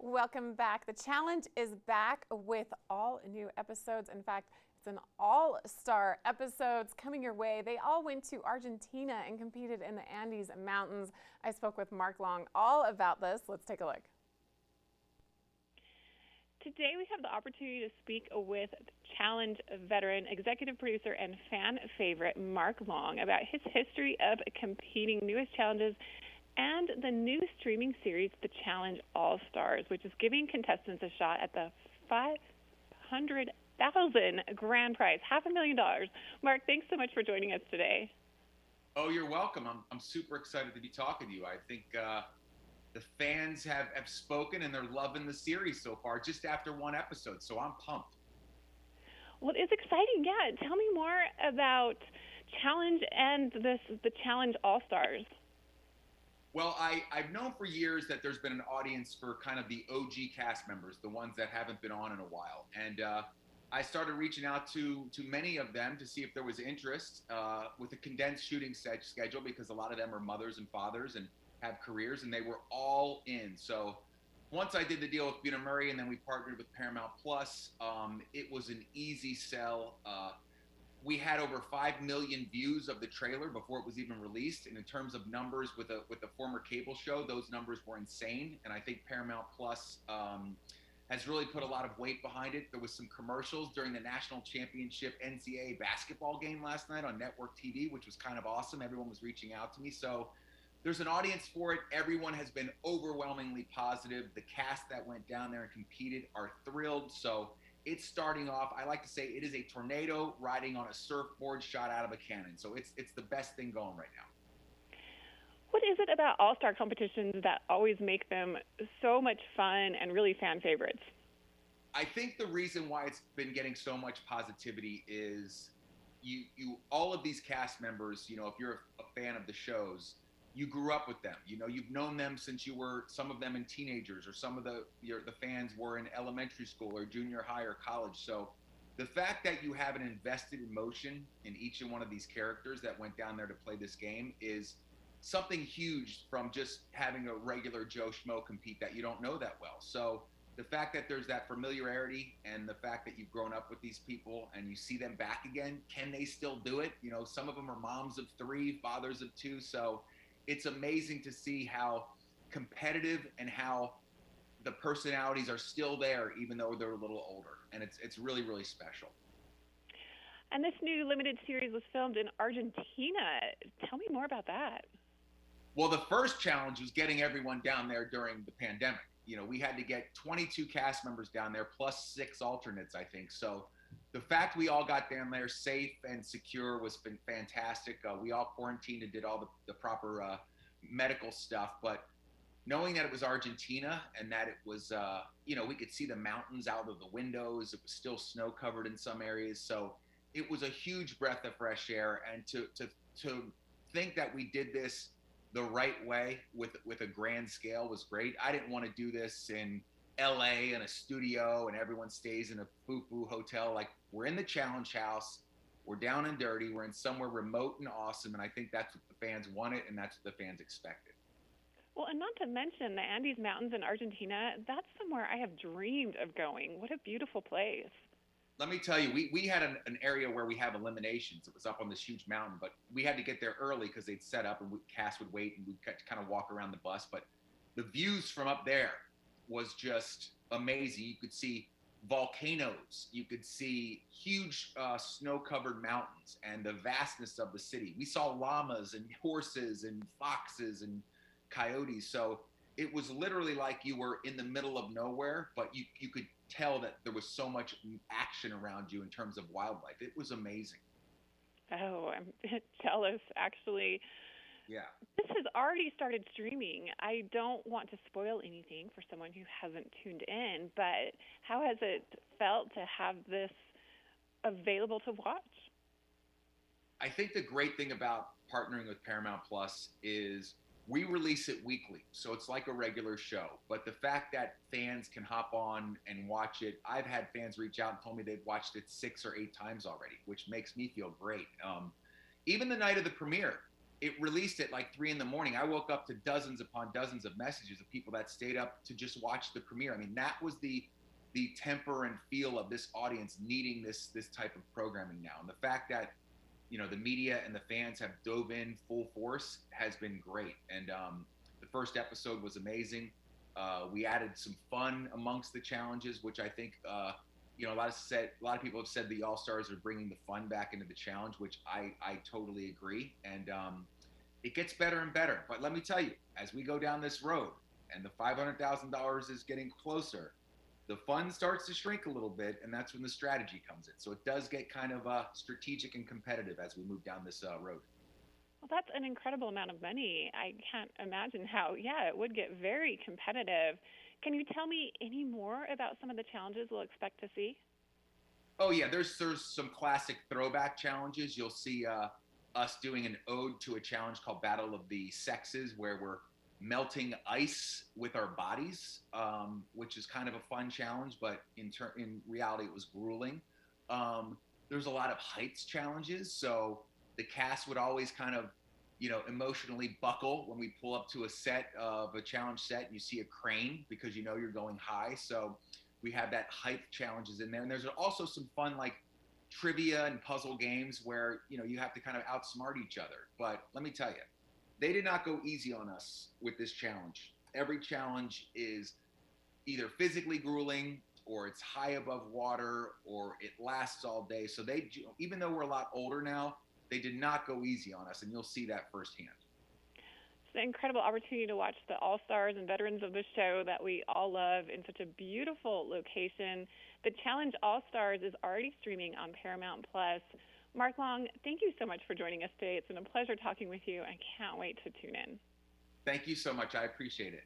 Welcome back. The challenge is back with all new episodes. In fact, it's an all-star episodes coming your way. They all went to Argentina and competed in the Andes Mountains. I spoke with Mark Long all about this. Let's take a look. Today we have the opportunity to speak with Challenge veteran, executive producer, and fan favorite Mark Long about his history of competing, newest challenges, and the new streaming series, The Challenge All-Stars, which is giving contestants a shot at the $500,000 grand prize, $500,000. Mark, thanks so much for joining us today. Oh, you're welcome. I'm super excited to be talking to you. I think the fans have spoken and they're loving the series so far, just after one episode. So I'm pumped. Well, it's exciting. Yeah, tell me more about Challenge and the Challenge All-Stars. Well, I've known for years that there's been an audience for kind of the OG cast members, the ones that haven't been on in a while. And I started reaching out to many of them to see if there was interest with a condensed shooting schedule, because a lot of them are mothers and fathers and have careers, and they were all in. So once I did the deal with Buena Murray and then we partnered with Paramount Plus, it was an easy sell. We had over 5 million views of the trailer before it was even released. And in terms of numbers with a former cable show, those numbers were insane. And I think Paramount Plus has really put a lot of weight behind it. There was some commercials during the national championship NCAA basketball game last night on network TV, which was kind of awesome. Everyone was reaching out to me. So there's an audience for it. Everyone has been overwhelmingly positive. The cast that went down there and competed are thrilled. So it's starting off, I like to say it is a tornado riding on a surfboard shot out of a cannon. So it's the best thing going right now. What is it about all-star competitions that always make them so much fun and really fan favorites? I think the reason why it's been getting so much positivity is you all of these cast members, if you're a fan of the shows, you grew up with them. You've known them since you were, some of them in teenagers, or some of the fans were in elementary school or junior high or college. So the fact that you have an invested emotion in each and one of these characters that went down there to play this game is something huge from just having a regular Joe Schmo compete that you don't know that well. So the fact that there's that familiarity and the fact that you've grown up with these people and you see them back again, can they still do it? Some of them are moms of 3, fathers of 2. So it's amazing to see how competitive and how the personalities are still there, even though they're a little older. And it's really, really special. And this new limited series was filmed in Argentina. Tell me more about that. Well, the first challenge was getting everyone down there during the pandemic. We had to get 22 cast members down there, plus 6 alternates, I think. So the fact we all got down there safe and secure was been fantastic. We all quarantined and did all the proper medical stuff. But knowing that it was Argentina and that it was, we could see the mountains out of the windows. It was still snow covered in some areas. So it was a huge breath of fresh air. And to think that we did this the right way with a grand scale was great. I didn't want to do this in LA in a studio and everyone stays in a foo-foo hotel. Like, we're in the challenge house, we're down and dirty, we're in somewhere remote and awesome, and I think that's what the fans wanted and that's what the fans expected. Well, and not to mention the Andes Mountains in Argentina, that's somewhere I have dreamed of going. What a beautiful place. Let me tell you, we had an area where we have eliminations. It was up on this huge mountain, but we had to get there early because they'd set up and cast would wait and we'd kind of walk around the bus. But the views from up there was just amazing. You could see volcanoes, you could see huge snow-covered mountains and the vastness of the city. We saw llamas and horses and foxes and coyotes. So it was literally like you were in the middle of nowhere, but you could tell that there was so much action around you in terms of wildlife. It was amazing. Oh, I'm jealous, actually. Yeah. This has already started streaming. I don't want to spoil anything for someone who hasn't tuned in, but how has it felt to have this available to watch? I think the great thing about partnering with Paramount Plus is we release it weekly. So it's like a regular show. But the fact that fans can hop on and watch it, I've had fans reach out and told me they've watched it 6 or 8 times already, which makes me feel great. Even the night of the premiere, it released at like 3 in the morning. I woke up to dozens upon dozens of messages of people that stayed up to just watch the premiere. I mean, that was the temper and feel of this audience needing this type of programming now. And the fact that, you know, the media and the fans have dove in full force has been great. And the first episode was amazing. We added some fun amongst the challenges, which I think, you know, a lot of people have said the All Stars are bringing the fun back into the challenge, which I totally agree. And it gets better and better. But let me tell you, as we go down this road and the $500,000 is getting closer, the fun starts to shrink a little bit, and that's when the strategy comes in. So it does get kind of strategic and competitive as we move down this road. Well, that's an incredible amount of money. I can't imagine how, yeah, it would get very competitive. Can you tell me any more about some of the challenges we'll expect to see? Oh yeah, there's some classic throwback challenges. You'll see us doing an ode to a challenge called Battle of the Sexes, where we're melting ice with our bodies, which is kind of a fun challenge, but in reality, it was grueling. There's a lot of heights challenges, so the cast would always kind of, you know, emotionally buckle when we pull up to a set of a challenge set and you see a crane because you know you're going high. So we have that height challenges in there, and there's also some fun like trivia and puzzle games where, you know, you have to kind of outsmart each other. But let me tell you, they did not go easy on us with this challenge. Every challenge is either physically grueling, or it's high above water, or it lasts all day. So they, even though we're a lot older now, they did not go easy on us, and you'll see that firsthand. It's an incredible opportunity to watch the all-stars and veterans of the show that we all love in such a beautiful location. The Challenge All-Stars is already streaming on Paramount+. Mark Long, thank you so much for joining us today. It's been a pleasure talking with you. I can't wait to tune in. Thank you so much. I appreciate it.